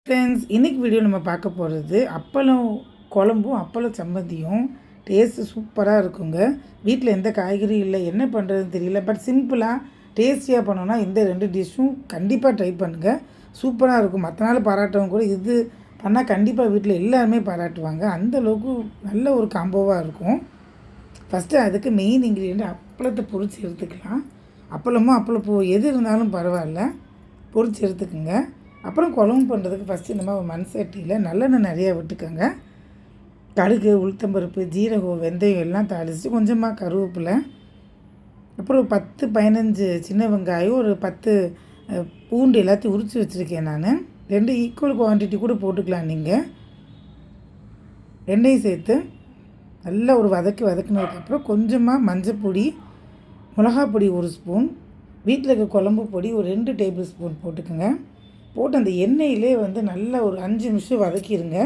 Friends, இன்றைக்கி video நம்ம பார்க்க போகிறது அப்பளம் குழம்பும் அப்பளம் சம்மந்தியும். டேஸ்ட்டு சூப்பராக இருக்குங்க. வீட்டில் எந்த காய்கறியும் இல்லை, என்ன பண்ணுறதுன்னு தெரியல. பட் சிம்பிளாக டேஸ்டியாக பண்ணோன்னா இந்த 2 டிஷ்ஷும் கண்டிப்பாக ட்ரை பண்ணுங்கள். சூப்பராக இருக்கும். மற்ற நாள் பாராட்டவங்க கூட இது பண்ணால் கண்டிப்பாக வீட்டில் எல்லாருமே பாராட்டுவாங்க. அந்தளவுக்கு நல்ல ஒரு காம்போவாக இருக்கும். ஃபஸ்ட்டு அதுக்கு மெயின் இன்க்ரீடியண்ட் அப்பளத்தை பொரித்து எடுத்துக்கலாம். அப்பளமோ அப்பளப்பூ எது இருந்தாலும் பரவாயில்ல, பொரித்து எடுத்துக்கோங்க. அப்புறம் குழம்பு பண்ணுறதுக்கு ஃபஸ்ட்டு இந்த மாதிரி ஒரு மண் சட்டியில் நல்லெண்ணெய் நிறையா விட்டுக்கோங்க. கடுகு, உளுத்தம்பருப்பு, ஜீரகம், வெந்தயம் எல்லாம் தாளித்து கொஞ்சமாக கருவேப்பிலை, அப்புறம் ஒரு 10-15 சின்ன வெங்காயம், ஒரு 10 பூண்டு எல்லாத்தையும் உரித்து வச்சுருக்கேன் நான். 2 ஈக்குவல் குவான்டிட்டி கூட போட்டுக்கலாம் நீங்கள். எண்ணெயும் சேர்த்து நல்லா ஒரு வதக்கினதுக்கப்புறம் கொஞ்சமாக மஞ்சள் பொடி, மிளகாய் பொடி 1 ஸ்பூன், வீட்டில் இருக்க குழம்பு பொடி ஒரு 2 டேபிள் ஸ்பூன் போட்டுக்கோங்க. போட்டு அந்த எண்ணெயிலே நல்லா ஒரு 5 நிமிஷம் வதக்கிடுங்க.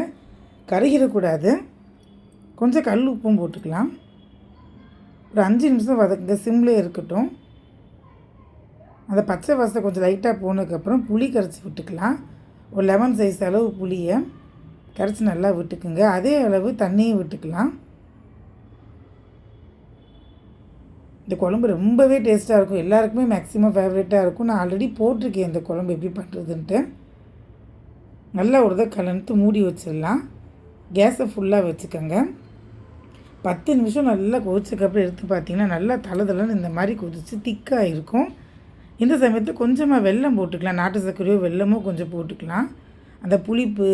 கருகிடக்கூடாது. கொஞ்சம் கல் உப்பும் போட்டுக்கலாம். ஒரு 5 நிமிஷம் வதக்குங்க, சிம்லே இருக்கட்டும். அந்த பச்சை வாசனை கொஞ்சம் லைட்டாக போனதுக்கப்புறம் புளி கரைச்சி விட்டுக்கலாம். ஒரு லெமன் சைஸ் அளவு புளியை கரைச்சி நல்லா விட்டுக்குங்க. அதே அளவு தண்ணியும் விட்டுக்கலாம். இந்த குழம்பு ரொம்பவே டேஸ்ட்டாக இருக்கும். எல்லாருக்குமே மேக்ஸிமம் ஃபேவரேட்டாக இருக்கும். நான் ஆல்ரெடி போட்டிருக்கேன் இந்த குழம்பு எப்படி பண்ணுறதுன்ட்டு. நல்லா ஒரு இதை கலந்து மூடி வச்சிடலாம். கேஸை ஃபுல்லாக வச்சுக்கோங்க. 10 நிமிஷம் நல்லா கொதிச்சதுக்கப்புறம் எடுத்து பார்த்திங்கன்னா நல்லா தளதளன்னு இந்த மாதிரி கொதித்து திக்காக இருக்கும். இந்த சமயத்தில் கொஞ்சமாக வெல்லம் போட்டுக்கலாம். நாட்டு சர்க்கரையோ வெல்லமோ கொஞ்சம் போட்டுக்கலாம். அந்த புளிப்பு,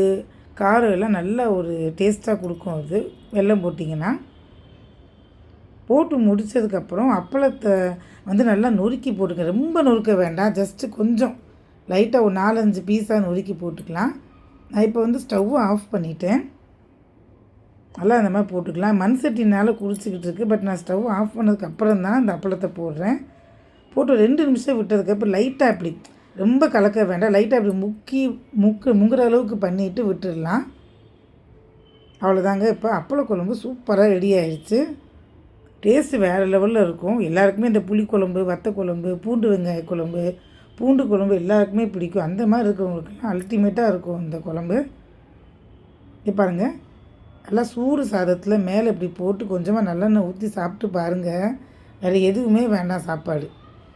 காரம் எல்லாம் நல்லா ஒரு டேஸ்ட்டாக கொடுக்கும் அது வெல்லம் போட்டிங்கன்னா. போட்டு முடித்ததுக்கப்புறம் அப்பளத்தை நல்லா நொறுக்கி போட்டுக்க. ரொம்ப நொறுக்க வேண்டாம், ஜஸ்ட்டு கொஞ்சம் லைட்டாக ஒரு 4-5 பீஸாக நொறுக்கி போட்டுக்கலாம். நான் இப்போ ஸ்டவ்வை ஆஃப் பண்ணிட்டேன். நல்லா அந்த மாதிரி போட்டுக்கலாம். மண் சட்டினால் குடிச்சிக்கிட்டு இருக்குது. பட் நான் ஸ்டவ் ஆஃப் பண்ணதுக்கப்புறம் தான் அந்த அப்பளத்தை போடுறேன். போட்டு 2 நிமிஷம் விட்டதுக்கப்புறம் லைட்டாக அப்படி ரொம்ப கலக்க வேண்டாம், லைட்டாக அப்படி முங்குற அளவுக்கு பண்ணிவிட்டு விட்டுடலாம். அவ்வளோதாங்க. இப்போ அப்பள குழம்பு சூப்பராக ரெடி ஆயிடுச்சு. டேஸ்ட்டு வேறு லெவலில் இருக்கும். எல்லாருக்குமே இந்த புளிக்குழம்பு, வத்த குழம்பு, பூண்டு வெங்காய குழம்பு, பூண்டு குழம்பு எல்லாருக்குமே பிடிக்கும். அந்த மாதிரி இருக்கிறவங்களுக்குலாம் அல்டிமேட்டாக இருக்கும் இந்த குழம்பு. இப்போ பாருங்கள், நல்லா சூடு சாதத்தில் மேலே இப்படி போட்டு கொஞ்சமாக நல்லெண்ணெய் ஊற்றி சாப்பிட்டு பாருங்கள். வேறு எதுவுமே வேண்டாம் சாப்பாடு.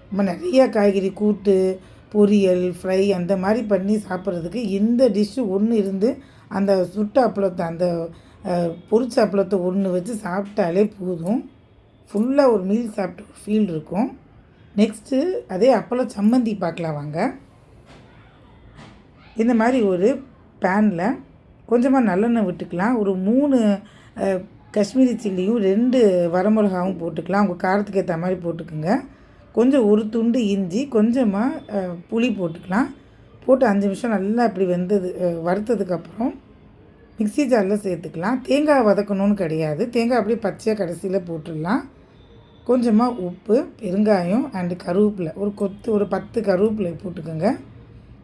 நம்ம நிறையா காய்கறி கூட்டு, பொரியல், ஃப்ரை அந்த மாதிரி பண்ணி சாப்பிட்றதுக்கு இந்த டிஷ்ஷு ஒன்று இருந்து அந்த சுட்ட அப்பளத்தை, அந்த பொரிச்ச அப்பளத்தை ஒன்று வச்சு சாப்பிட்டாலே போதும். ஃபுல்லாக ஒரு மீல் சாப்பிட்ட ஒரு ஃபீல் இருக்கும். நெக்ஸ்ட்டு அதே அப்பளம் சம்மந்தி பார்க்கலாம் வாங்க. இந்த மாதிரி ஒரு பேனில் கொஞ்சமாக நல்லெண்ணெய் விட்டுக்கலாம். ஒரு 3 காஷ்மீரி சில்லியும் 2 வரமிளகாவும் போட்டுக்கலாம். உங்கள் காரத்துக்கு ஏற்ற மாதிரி போட்டுக்குங்க. கொஞ்சம் ஒரு துண்டு இஞ்சி, கொஞ்சமாக புளி போட்டுக்கலாம். போட்டு 5 நிமிஷம் நல்லா இப்படி வறுத்ததுக்கப்புறம் மிக்ஸி ஜாரில் சேர்த்துக்கலாம். தேங்காய் வதக்கணும்னு கிடையாது, தேங்காய் அப்படியே பச்சையாக கடைசியில் போட்டுடலாம். கொஞ்சமாக உப்பு, பெருங்காயம் அண்டு கருவேப்பிலை, ஒரு 10 கருவேப்பிலை போட்டுக்கோங்க.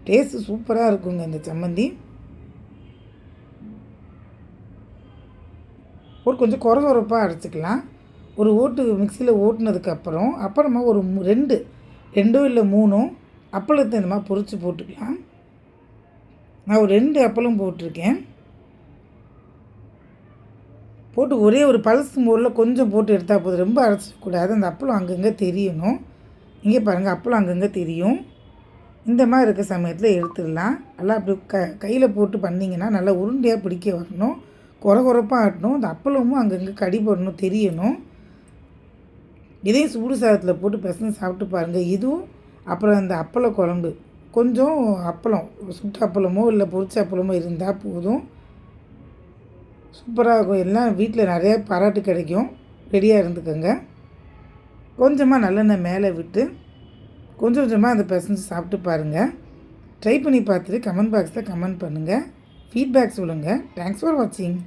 டேஸ்ட்டு சூப்பராக இருக்குங்க இந்த சம்மந்தி. கொஞ்சம் கொரகொரப்பாக அரைச்சிக்கலாம். ஒரு ஓட்டு மிக்சியில் அப்புறமா ஒரு 2 இல்லை 3 அப்பளத்தை இந்த மாதிரி பொரித்து போட்டுக்கலாம். நான் ஒரு 2 அப்பளம் போட்டிருக்கேன். போட்டு ஒரே ஒரு பல்ஸ் மோடில் கொஞ்சம் போட்டு எடுத்தால் போதும், ரொம்ப அரைச்சிடக்கூடாது. அந்த அப்பளம் அங்கங்கே தெரியணும். இங்கே பாருங்கள், அப்பளம் அங்கங்கே தெரியும். இந்த மாதிரி இருக்க சமயத்தில் எடுத்துடலாம். நல்லா அப்படி கையில் போட்டு பண்ணிங்கன்னா நல்லா உருண்டையாக பிடிக்க வரணும், கொரகொரப்பாக ஆட்டணும். அந்த அப்பளமும் அங்கங்கே கடி போடணும், தெரியணும். இதையும் சூடு சாதத்தில் போட்டு பிசைஞ்சு சாப்பிட்டு பாருங்கள். இதுவும் அப்புறம் அந்த அப்பள குழம்பு, கொஞ்சம் அப்பளம், சுட்ட அப்பளமோ இல்லை பொரிச்ச அப்பளமோ இருந்தால் போதும், சூப்பராக இருக்கும். எல்லாம் வீட்டில் நிறையா பாராட்டு கிடைக்கும். ரெடியாக இருந்துக்கோங்க. கொஞ்சமாக நல்லெண்ணெய் மேலே விட்டு கொஞ்சம் கொஞ்சமாக அந்த பிசைஞ்சு சாப்பிட்டு பாருங்கள். ட்ரை பண்ணி பார்த்துட்டு கமெண்ட் பாக்ஸில் கமெண்ட் பண்ணுங்கள், ஃபீட்பேக் சொல்லுங்கள். தேங்க்ஸ் ஃபார் வாட்சிங்.